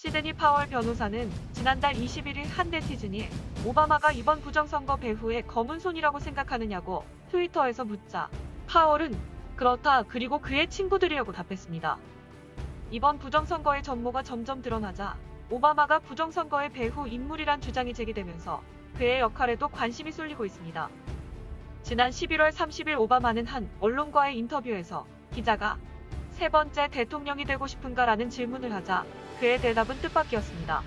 시드니 파월 변호사는 지난달 21일 한 네티즌이 오바마가 이번 부정선거 배후에 검은 손이라고 생각하느냐고 트위터에서 묻자 파월은 그렇다 그리고 그의 친구들이라고 답했습니다. 이번 부정선거의 전모가 점점 드러나자 오바마가 부정선거의 배후 인물이란 주장이 제기되면서 그의 역할에도 관심이 쏠리고 있습니다. 지난 11월 30일 오바마는 한 언론과의 인터뷰에서 기자가 세 번째 대통령이 되고 싶은가라는 질문을 하자 그의 대답은 뜻밖이었습니다.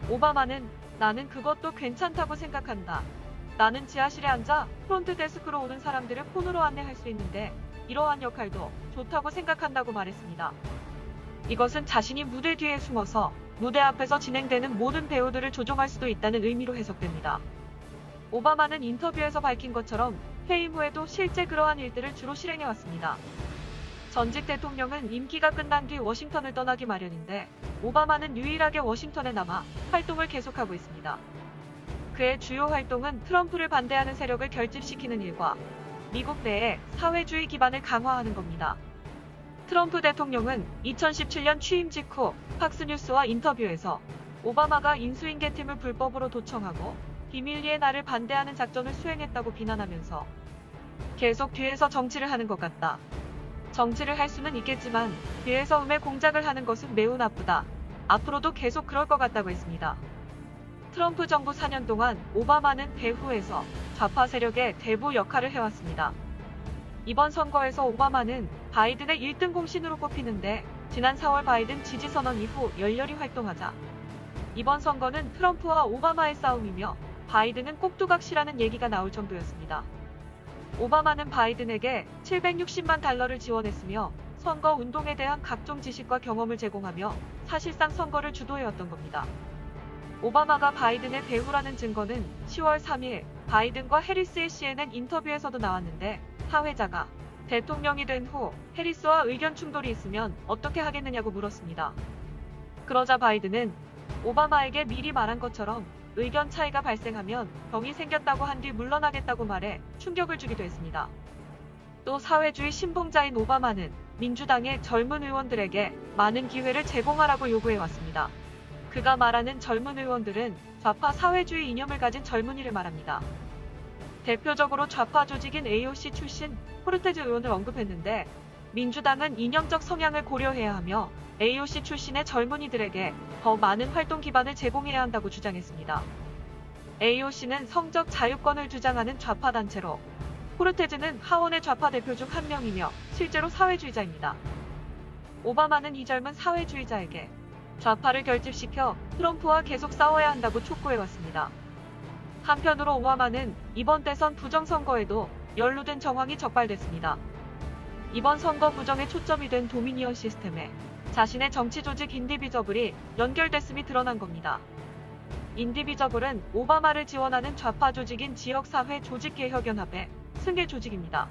오바마는 나는 그것도 괜찮다고 생각한다. 나는 지하실에 앉아 프론트 데스크로 오는 사람들을 폰으로 안내할 수 있는데 이러한 역할도 좋다고 생각한다고 말했습니다. 이것은 자신이 무대 뒤에 숨어서 무대 앞에서 진행되는 모든 배우들을 조종할 수도 있다는 의미로 해석됩니다. 오바마는 인터뷰에서 밝힌 것처럼 해임 후에도 실제 그러한 일들을 주로 실행해왔습니다. 전직 대통령은 임기가 끝난 뒤 워싱턴을 떠나기 마련인데 오바마는 유일하게 워싱턴에 남아 활동을 계속하고 있습니다. 그의 주요 활동은 트럼프를 반대하는 세력을 결집시키는 일과 미국 내에 사회주의 기반을 강화하는 겁니다. 트럼프 대통령은 2017년 취임 직후 팍스뉴스와 인터뷰에서 오바마가 인수인계팀을 불법으로 도청하고 비밀리에 나를 반대하는 작전을 수행했다고 비난하면서 계속 뒤에서 정치를 하는 것 같다. 정치를 할 수는 있겠지만 뒤에서 음해 공작을 하는 것은 매우 나쁘다. 앞으로도 계속 그럴 것 같다고 했습니다. 트럼프 정부 4년 동안 오바마는 배후에서 좌파 세력의 대부 역할을 해왔습니다. 이번 선거에서 오바마는 바이든의 1등 공신으로 꼽히는데 지난 4월 바이든 지지 선언 이후 열렬히 활동하자 이번 선거는 트럼프와 오바마의 싸움이며 바이든은 꼭두각시라는 얘기가 나올 정도였습니다. 오바마는 바이든에게 760만 달러를 지원했으며 선거 운동에 대한 각종 지식과 경험을 제공하며 사실상 선거를 주도해왔던 겁니다. 오바마가 바이든의 배후라는 증거는 10월 3일 바이든과 해리스의 CNN 인터뷰에서도 나왔는데 사회자가 대통령이 된 후 해리스와 의견 충돌이 있으면 어떻게 하겠느냐고 물었습니다. 그러자 바이든은 오바마에게 미리 말한 것처럼 의견 차이가 발생하면 병이 생겼다고 한 뒤 물러나겠다고 말해 충격을 주기도 했습니다. 또 사회주의 신봉자인 오바마는 민주당의 젊은 의원들에게 많은 기회를 제공하라고 요구해왔습니다. 그가 말하는 젊은 의원들은 좌파 사회주의 이념을 가진 젊은이를 말합니다. 대표적으로 좌파 조직인 AOC 출신 포르테즈 의원을 언급했는데 민주당은 이념적 성향을 고려해야 하며 AOC 출신의 젊은이들에게 더 많은 활동 기반을 제공해야 한다고 주장했습니다. AOC는 성적 자유권을 주장하는 좌파 단체로 포르테즈는 하원의 좌파 대표 중 한 명이며 실제로 사회주의자입니다. 오바마는 이 젊은 사회주의자에게 좌파를 결집시켜 트럼프와 계속 싸워야 한다고 촉구해왔습니다. 한편으로 오바마는 이번 대선 부정선거에도 연루된 정황이 적발됐습니다. 이번 선거 부정에 초점이 된 도미니언 시스템에 자신의 정치 조직 인디비저블이 연결됐음이 드러난 겁니다. 인디비저블은 오바마를 지원하는 좌파 조직인 지역사회 조직개혁연합의 승계 조직입니다.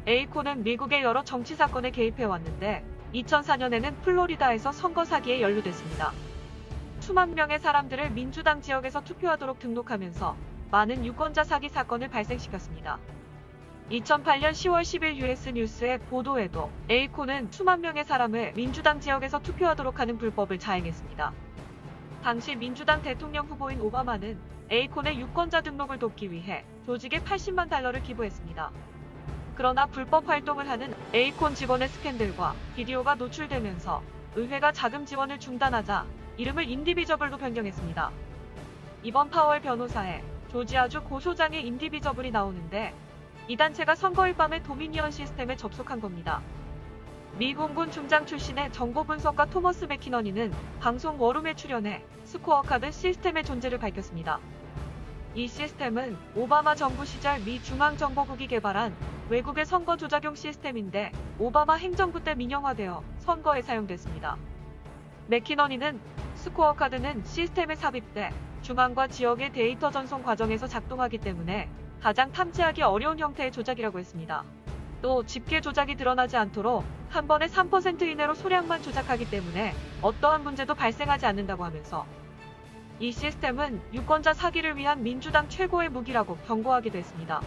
에이콘은 미국의 여러 정치 사건에 개입해왔는데 2004년에는 플로리다에서 선거 사기에 연루됐습니다. 수만 명의 사람들을 민주당 지역에서 투표하도록 등록하면서 많은 유권자 사기 사건을 발생시켰습니다. 2008년 10월 10일 US 뉴스의 보도에도 에이콘은 수만 명의 사람을 민주당 지역에서 투표하도록 하는 불법을 자행했습니다. 당시 민주당 대통령 후보인 오바마는 에이콘의 유권자 등록을 돕기 위해 조직에 80만 달러를 기부했습니다. 그러나 불법 활동을 하는 에이콘 직원의 스캔들과 비디오가 노출되면서 의회가 자금 지원을 중단하자 이름을 인디비저블로 변경했습니다. 이번 파월 변호사의 조지아주 고소장에 인디비저블이 나오는데 이 단체가 선거일 밤에 도미니언 시스템에 접속한 겁니다. 미 공군 중장 출신의 정보 분석가 토머스 맥키너니는 방송 워룸에 출연해 스코어 카드 시스템의 존재를 밝혔습니다. 이 시스템은 오바마 정부 시절 미 중앙정보국이 개발한 외국의 선거 조작용 시스템인데 오바마 행정부 때 민영화되어 선거에 사용됐습니다. 맥키너니는 스코어 카드는 시스템에 삽입돼 중앙과 지역의 데이터 전송 과정에서 작동하기 때문에 가장 탐지하기 어려운 형태의 조작이라고 했습니다. 또 집계 조작이 드러나지 않도록 한 번에 3% 이내로 소량만 조작하기 때문에 어떠한 문제도 발생하지 않는다고 하면서 이 시스템은 유권자 사기를 위한 민주당 최고의 무기라고 경고하기도 했습니다.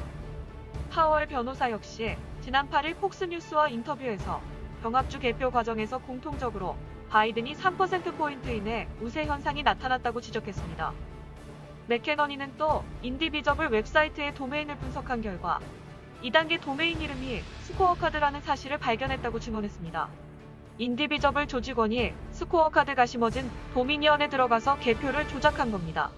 파월 변호사 역시 지난 8일 폭스뉴스와 인터뷰에서 병합주 개표 과정에서 공통적으로 바이든이 3%포인트 이내 우세 현상이 나타났다고 지적했습니다. 맥케너니는 또 인디비저블 웹사이트의 도메인을 분석한 결과 2단계 도메인 이름이 스코어카드라는 사실을 발견했다고 증언했습니다. 인디비저블 조직원이 스코어카드가 심어진 도미니언에 들어가서 개표를 조작한 겁니다.